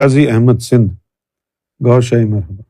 قاضی احمد سندھ، گور شاہی مرحبا۔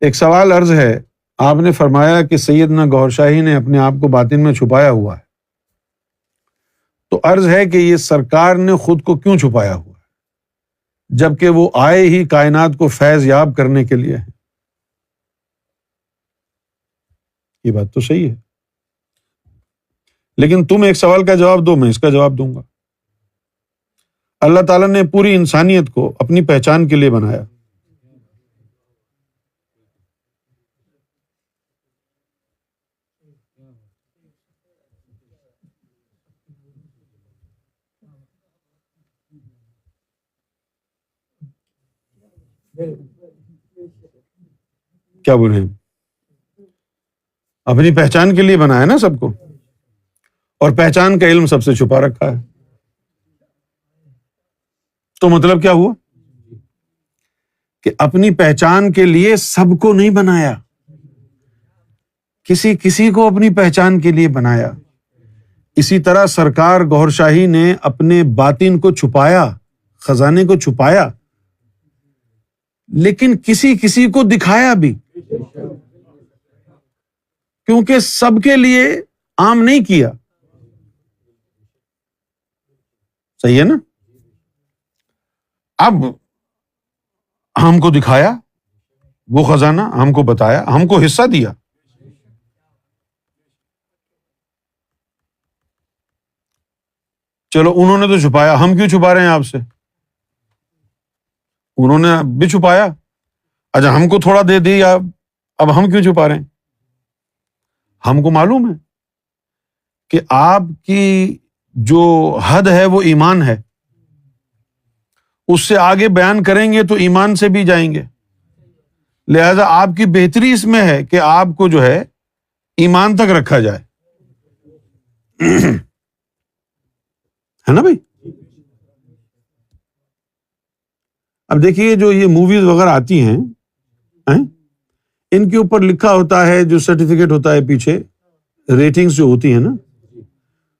ایک سوال عرض ہے، آپ نے فرمایا کہ سیدنا گور شاہی نے اپنے آپ کو باطن میں چھپایا ہوا ہے، تو عرض ہے کہ یہ سرکار نے خود کو کیوں چھپایا ہوا ہے جبکہ وہ آئے ہی کائنات کو فیض یاب کرنے کے لیے ہے؟ یہ بات تو صحیح ہے، لیکن تم ایک سوال کا جواب دو، میں اس کا جواب دوں گا۔ اللہ تعالیٰ نے پوری انسانیت کو اپنی پہچان کے لیے بنایا۔ کیا بولے؟ اپنی پہچان کے لیے بنایا نا سب کو، اور پہچان کا علم سب سے چھپا رکھا ہے۔ تو مطلب کیا ہوا کہ اپنی پہچان کے لیے سب کو نہیں بنایا، کسی کو اپنی پہچان کے لیے بنایا۔ اسی طرح سرکار گور شاہی نے اپنے باطن کو چھپایا، خزانے کو چھپایا، لیکن کسی کو دکھایا بھی، کیونکہ سب کے لیے عام نہیں کیا۔ صحیح ہے نا؟ اب ہم کو دکھایا وہ خزانہ، ہم کو بتایا، ہم کو حصہ دیا۔ چلو انہوں نے تو چھپایا، ہم کیوں چھپا رہے ہیں آپ سے؟ انہوں نے بھی چھپایا، اچھا ہم کو تھوڑا دے دی، اب ہم کیوں چھپا رہے ہیں؟ ہم کو معلوم ہے کہ آپ کی جو حد ہے وہ ایمان ہے، اس سے آگے بیان کریں گے تو ایمان سے بھی جائیں گے، لہذا آپ کی بہتری اس میں ہے کہ آپ کو جو ہے ایمان تک رکھا جائے، ہے نا بھائی؟ اب دیکھیے جو یہ موویز وغیرہ آتی ہیں ان کے اوپر لکھا ہوتا ہے، جو سرٹیفکیٹ ہوتا ہے پیچھے، ریٹنگز جو ہوتی ہیں نا،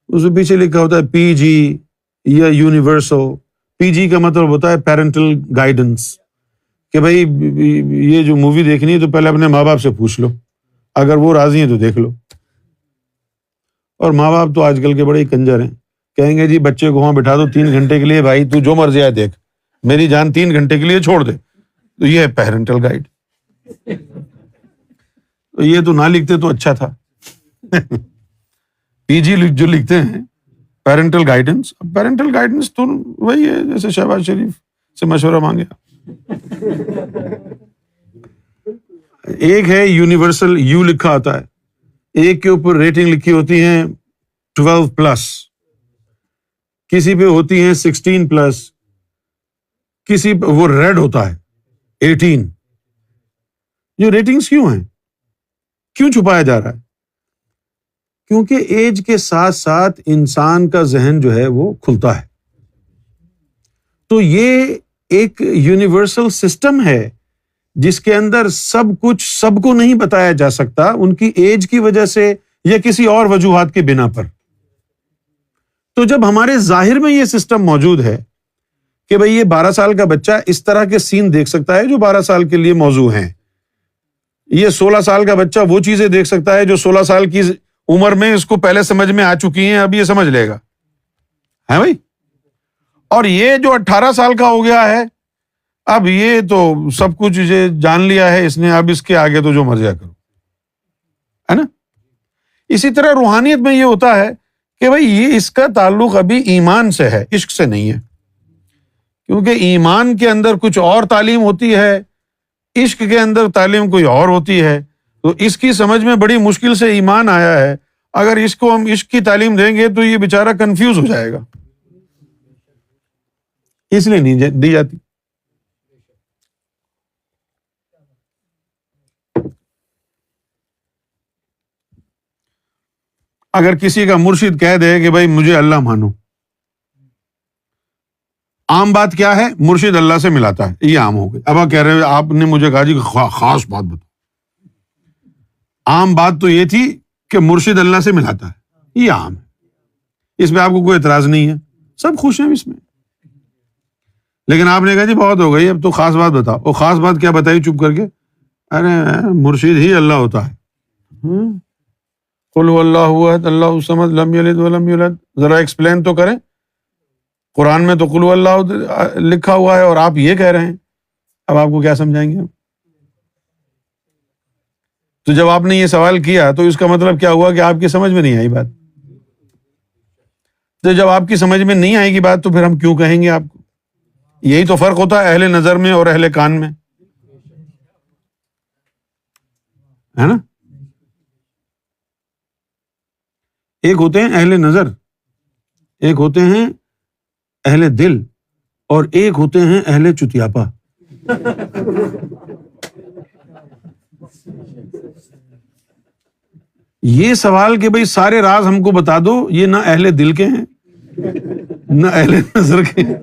اس کے پیچھے لکھا ہوتا ہے پی جی یا یونیورسو۔ پی جی کا مطلب ہوتا ہے پیرنٹل گائیڈنس، کہ بھائی یہ جو مووی دیکھنی ہے تو پہلے اپنے ماں باپ سے پوچھ لو، اگر وہ راضی ہیں تو دیکھ لو۔ اور ماں باپ تو آج کل کے بڑے ہی کنجر ہیں، کہیں گے جی بچے کو وہاں بٹھا دو 3 گھنٹے کے لیے، بھائی تو جو مرضی آئے دیکھ، میری جان 3 گھنٹے کے لیے چھوڑ دے۔ تو یہ ہے پیرنٹل گائیڈ۔ تو یہ تو نہ لکھتے تو اچھا تھا۔ پی جی جو لکھتے ہیں پیرنٹل گائیڈنس، پیرنٹل گائیڈنس تو وہی ہے جیسے شہباز شریف سے مشورہ مانگے۔ ایک ہے یونیورسل، یو لکھا ہوتا ہے، ایک کے اوپر ریٹنگ لکھی ہوتی ہے 12+، کسی پہ ہوتی ہیں 16+، کسی پہ وہ ریڈ ہوتا ہے 18۔ یہ ریٹنگز کیوں ہیں؟ کیوں چھپایا جا رہا ہے؟ کیونکہ ایج کے ساتھ ساتھ انسان کا ذہن جو ہے وہ کھلتا ہے۔ تو یہ ایک یونیورسل سسٹم ہے جس کے اندر سب کچھ سب کو نہیں بتایا جا سکتا، ان کی ایج کی وجہ سے یا کسی اور وجوہات کی بنا پر۔ تو جب ہمارے ظاہر میں یہ سسٹم موجود ہے کہ بھئی یہ 12 سال کا بچہ اس طرح کے سین دیکھ سکتا ہے جو 12 سال کے لیے موزوں ہیں، یہ 16 سال کا بچہ وہ چیزیں دیکھ سکتا ہے جو 16 سال کی عمر میں اس کو پہلے سمجھ میں آ چکی ہیں، اب یہ سمجھ لے گا، ہے بھائی؟ اور یہ جو 18 سال کا ہو گیا ہے، اب یہ تو سب کچھ جان لیا ہے اس نے، اب اس کے آگے تو جو مرضی کرو، ہے نا؟ اسی طرح روحانیت میں یہ ہوتا ہے کہ بھائی یہ اس کا تعلق ابھی ایمان سے ہے، عشق سے نہیں ہے، کیونکہ ایمان کے اندر کچھ اور تعلیم ہوتی ہے، عشق کے اندر تعلیم کوئی اور ہوتی ہے۔ تو اس کی سمجھ میں بڑی مشکل سے ایمان آیا ہے، اگر اس کو ہم عشق کی تعلیم دیں گے تو یہ بیچارہ کنفیوز ہو جائے گا، اس لیے نہیں دی جاتی۔ اگر کسی کا مرشد کہہ دے کہ بھائی مجھے اللہ مانو، عام بات کیا ہے؟ مرشد اللہ سے ملاتا ہے، یہ عام ہو گئی۔ اب آپ کہہ رہے ہیں، آپ نے مجھے کہا جی خاص بات بتاؤ۔ عام بات تو یہ تھی کہ مرشد اللہ سے ملاتا ہے، یہ عام ہے، اس میں آپ کو کوئی اعتراض نہیں ہے، سب خوش ہیں اس میں۔ لیکن آپ نے کہا جی بہت ہو گئی، اب تو خاص بات بتاؤ۔ وہ خاص بات کیا بتائی چپ کر کے؟ ارے مرشد ہی اللہ ہوتا ہے۔ قل هو اللہ احد اللہ الصمد لم یلد ولم یولد، ذرا ایکسپلین تو کریں۔ قرآن میں تو قل هو اللہ لکھا ہوا ہے اور آپ یہ کہہ رہے ہیں، اب آپ کو کیا سمجھائیں گے ہم؟ تو جب آپ نے یہ سوال کیا تو اس کا مطلب کیا ہوا کہ آپ کی سمجھ میں نہیں آئی بات۔ تو جب آپ کی سمجھ میں نہیں آئے گی بات تو پھر ہم کیوں کہیں گے آپ کو؟ یہی تو فرق ہوتا ہے اہل نظر میں اور اہل کان میں، ہے نا؟ ایک ہوتے ہیں اہل نظر، ایک ہوتے ہیں اہل دل، اور ایک ہوتے ہیں اہل چتیاپا۔ یہ سوال کہ بھئی سارے راز ہم کو بتا دو، یہ نہ اہل دل کے ہیں نہ اہل نظر کے ہیں،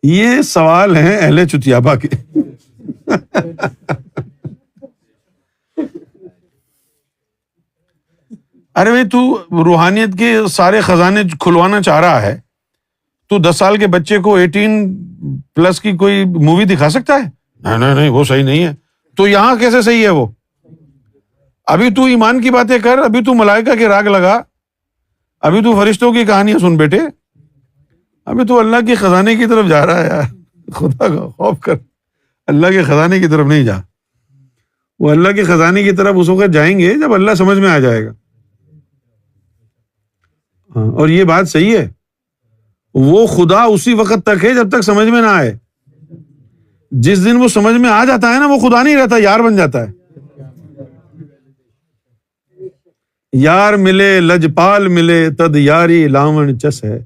یہ سوال ہیں اہل چتیاپا کے۔ ارے بھائی تو روحانیت کے سارے خزانے کھلوانا چاہ رہا ہے، تو 10 سال کے بچے کو 18+ کی کوئی مووی دکھا سکتا ہے؟ نہیں وہ صحیح نہیں ہے۔ تو یہاں کیسے صحیح ہے وہ؟ ابھی تو ایمان کی باتیں کر، ابھی تو ملائکہ کے راگ لگا، ابھی تو فرشتوں کی کہانیاں سن بیٹے، ابھی تو اللہ کے خزانے کی طرف جا رہا ہے۔ یار خدا کا خوف کر، اللہ کے خزانے کی طرف نہیں جا۔ وہ اللہ کے خزانے کی طرف اس وقت جائیں گے جب اللہ سمجھ میں آ جائے گا۔ اور یہ بات صحیح ہے، وہ خدا اسی وقت تک ہے جب تک سمجھ میں نہ آئے۔ جس دن وہ سمجھ میں آ جاتا ہے نا، وہ خدا نہیں رہتا، یار بن جاتا ہے۔ یار ملے لجپال ملے تد یاری لاون چس ہے۔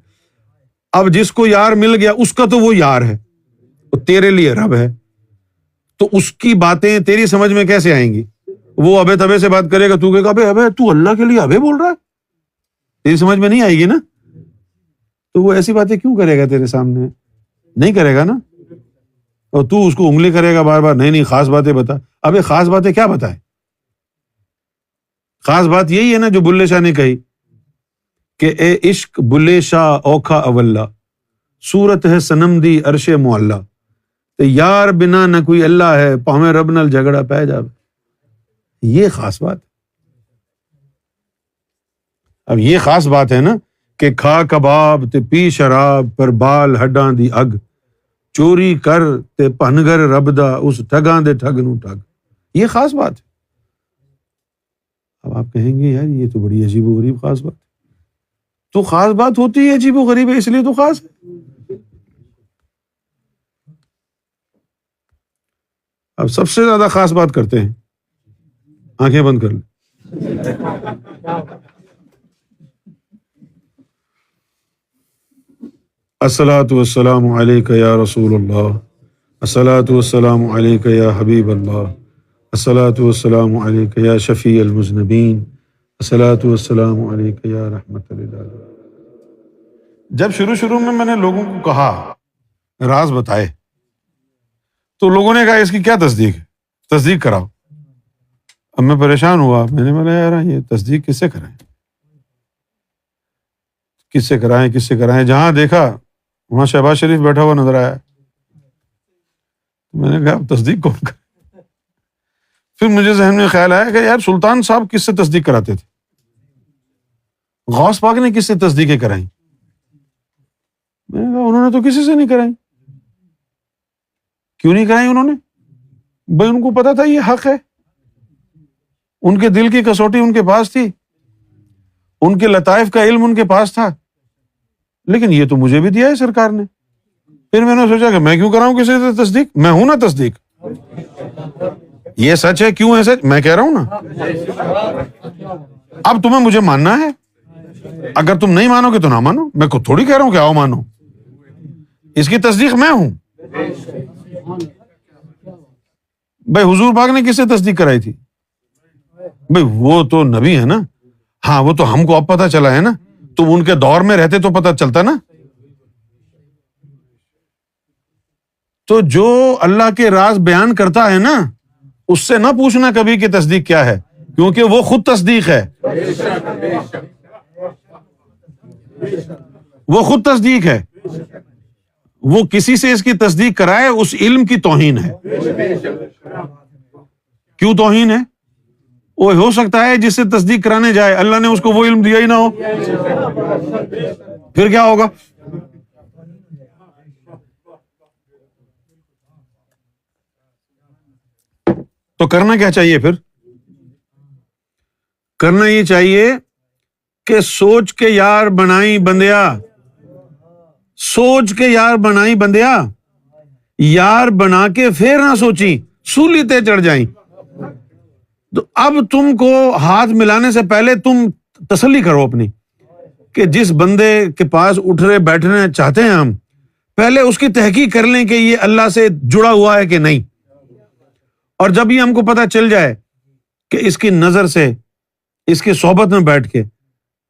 اب جس کو یار مل گیا اس کا تو وہ یار ہے، وہ تیرے لیے رب ہے، تو اس کی باتیں تیری سمجھ میں کیسے آئیں گی؟ وہ ابے تبے سے بات کرے گا، تو کہے گا ابے تو اللہ کے لیے ابے بول رہا ہے، تیری سمجھ میں نہیں آئے گی نا، تو وہ ایسی باتیں کیوں کرے گا تیرے سامنے؟ نہیں کرے گا نا۔ اور تو اس کو انگلی کرے گا بار بار، نہیں خاص باتیں بتا۔ ابے خاص باتیں کیا بتائے؟ خاص بات یہی ہے نا جو بلے شاہ نے کہی کہ اے عشق بلے شاہ اوکھا اولا، صورت ہے صنم دی عرش معلا، تے یار بنا نہ کوئی اللہ ہے، پاویں رب نال جھگڑا پہ جاوے۔ یہ خاص بات۔ اب یہ خاص بات ہے نا کہ کھا کباب تے پی شراب، پر بال ہڈاں دی اگ، چوری کر تے پنگر رب دا، اس ٹھگاں دے ٹھگ نو ٹھگ۔ یہ خاص بات ہے۔ اب آپ کہیں گے یار یہ تو بڑی عجیب و غریب خاص بات ہے۔ تو خاص بات ہوتی ہے عجیب و غریب ہے، اس لیے تو خاص ہے۔ اب سب سے زیادہ خاص بات کرتے ہیں، آنکھیں بند کر لیں۔ الصلاۃ والسلام علیک یا رسول اللہ، الصلاۃ والسلام علیک یا حبیب اللہ، الصلاۃ والسلام علیک یا شفیع المذنبین، الصلاۃ والسلام علیک یا رحمۃ للعالمین۔ جب شروع میں نے لوگوں کو کہا راز بتائے تو لوگوں نے کہا اس کی کیا تصدیق ہے، تصدیق کراؤ۔ اب میں پریشان ہوا، میں نے بولا یار یہ تصدیق کس سے کرائیں، کس سے کرائیں؟ جہاں دیکھا وہاں شہباز شریف بیٹھا ہوا نظر آیا، میں نے کہا اب تصدیق کون کرے؟ پھر مجھے ذہن میں خیال آیا کہ یار سلطان صاحب کس سے تصدیق کراتے تھے، غوث پاک نے کس سے تصدیقیں کرائیں؟ میں نے کہا انہوں نے تو کسی سے نہیں کرائی۔ کیوں نہیں کرائی انہوں نے؟ بھائی ان کو پتا تھا یہ حق ہے، ان کے دل کی کسوٹی ان کے پاس تھی، ان کے لطائف کا علم ان کے پاس تھا، لیکن یہ تو مجھے بھی دیا ہے سرکار نے۔ پھر میں نے سوچا کہ میں کیوں کراؤں کسی سے تصدیق، میں ہوں نا تصدیق، یہ سچ ہے، کیوں ہے سچ، میں کہہ رہا ہوں نا۔ اب تمہیں مجھے ماننا ہے، اگر تم نہیں مانو گے تو نہ مانو، میں کو تھوڑی کہہ رہا ہوں کہ آؤ مانو، اس کی تصدیق میں ہوں۔ بھائی حضور پاک نے کس سے تصدیق کرائی تھی؟ بھائی وہ تو نبی ہے نا، ہاں وہ تو ہم کو اب پتا چلا ہے نا، تم ان کے دور میں رہتے تو پتا چلتا نا۔ تو جو اللہ کے راز بیان کرتا ہے نا، اس سے نہ پوچھنا کبھی کہ تصدیق کیا ہے، کیونکہ وہ خود تصدیق ہے، وہ خود تصدیق ہے۔ وہ کسی سے اس کی تصدیق کرائے اس علم کی توہین ہے. کیوں توہین ہے؟ وہ ہو سکتا ہے جس سے تصدیق کرانے جائے اللہ نے اس کو وہ علم دیا ہی نہ ہو، پھر کیا ہوگا؟ تو کرنا کیا چاہیے پھر؟ کرنا یہ چاہیے کہ سوچ کے یار بنائی بندیا، سوچ کے یار بنائی بندیا، یار بنا کے پھر نہ سوچی سولی تے چڑھ جائیں. تو اب تم کو ہاتھ ملانے سے پہلے تم تسلی کرو اپنی کہ جس بندے کے پاس اٹھنے بیٹھنے چاہتے ہیں ہم، پہلے اس کی تحقیق کر لیں کہ یہ اللہ سے جڑا ہوا ہے کہ نہیں. اور جب یہ ہم کو پتہ چل جائے کہ اس کی نظر سے، اس کی صحبت میں بیٹھ کے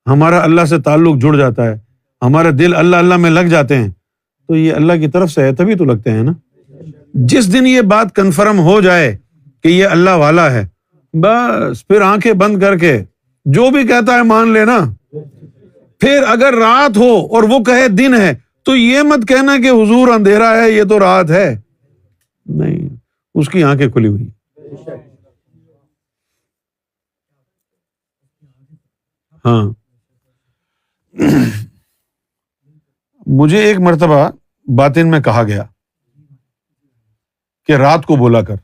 ہمارا اللہ سے تعلق جڑ جاتا ہے، ہمارے دل اللہ اللہ میں لگ جاتے ہیں، تو یہ اللہ کی طرف سے ہے، تبھی تو لگتے ہیں نا. جس دن یہ بات کنفرم ہو جائے کہ یہ اللہ والا ہے، بس پھر آنکھیں بند کر کے جو بھی کہتا ہے مان لینا. پھر اگر رات ہو اور وہ کہے دن ہے تو یہ مت کہنا کہ حضور اندھیرا ہے یہ تو رات ہے، نہیں، اس کی آنکھیں کھلی ہوئی. ہاں، مجھے ایک مرتبہ باطن میں کہا گیا کہ رات کو بولا کر.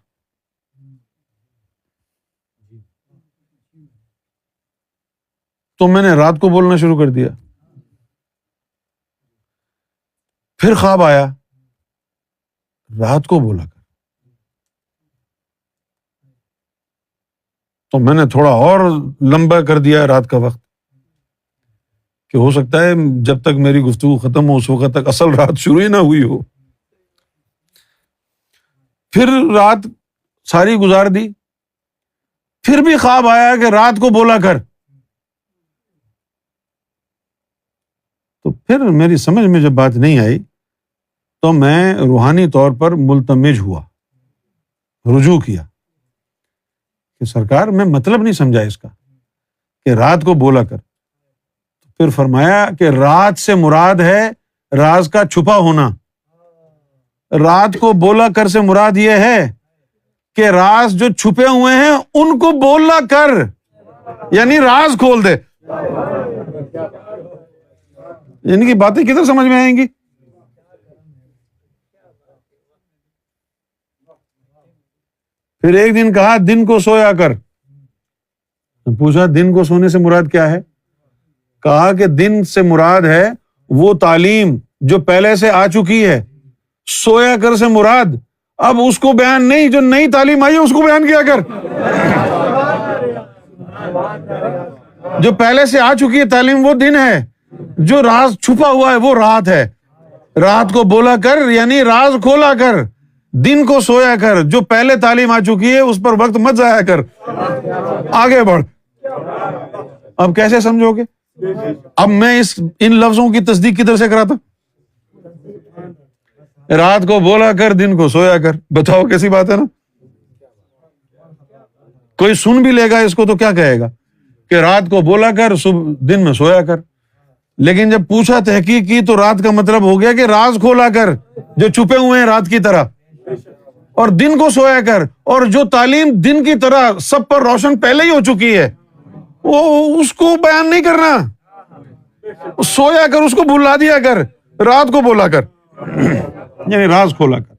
تو میں نے رات کو بولنا شروع کر دیا. پھر خواب آیا، رات کو بولا کر. تو میں نے تھوڑا اور لمبا کر دیا رات کا وقت کہ ہو سکتا ہے جب تک میری گفتگو ختم ہو اس وقت تک اصل رات شروع ہی نہ ہوئی ہو. پھر رات ساری گزار دی، پھر بھی خواب آیا کہ رات کو بولا کر. تو پھر میری سمجھ میں جب بات نہیں آئی تو میں روحانی طور پر ملتمج ہوا، رجوع کیا کہ سرکار میں مطلب نہیں سمجھا اس کا کہ رات کو بولا کر. پھر فرمایا کہ رات سے مراد ہے راز کا چھپا ہونا. رات کو بولا کر سے مراد یہ ہے کہ راز جو چھپے ہوئے ہیں ان کو بولا کر، یعنی راز کھول دے. ان کی باتیں کدھر سمجھ میں آئیں گی؟ پھر ایک دن کہا دن کو سویا کر. پوچھا دن کو سونے سے مراد کیا ہے؟ کہا کہ دن سے مراد ہے وہ تعلیم جو پہلے سے آ چکی ہے. سویا کر سے مراد اب اس کو بیان نہیں، جو نئی تعلیم آئی ہے اس کو بیان کیا کر. جو پہلے سے آ چکی ہے تعلیم وہ دن ہے، جو راز چھپا ہوا ہے وہ رات ہے. رات کو بولا کر یعنی راز کھولا کر. دن کو سویا کر، جو پہلے تعلیم آ چکی ہے اس پر وقت مت ضائع کر، آگے بڑھ. اب کیسے سمجھو گے؟ اب میں ان لفظوں کی تصدیق کدھر سے کراتا؟ رات کو بولا کر دن کو سویا کر. بتاؤ کیسی بات ہے نا. کوئی سن بھی لے گا اس کو تو کیا کہے گا کہ رات کو بولا کر صبح دن میں سویا کر. لیکن جب پوچھا تحقیق کی تو رات کا مطلب ہو گیا کہ راز کھولا کر جو چھپے ہوئے ہیں رات کی طرح، اور دن کو سویا کر، اور جو تعلیم دن کی طرح سب پر روشن پہلے ہی ہو چکی ہے وہ اس کو بیان نہیں کرنا. سویا کر، اس کو بھلا دیا کر، رات کو بولا کر یعنی راز کھولا کر.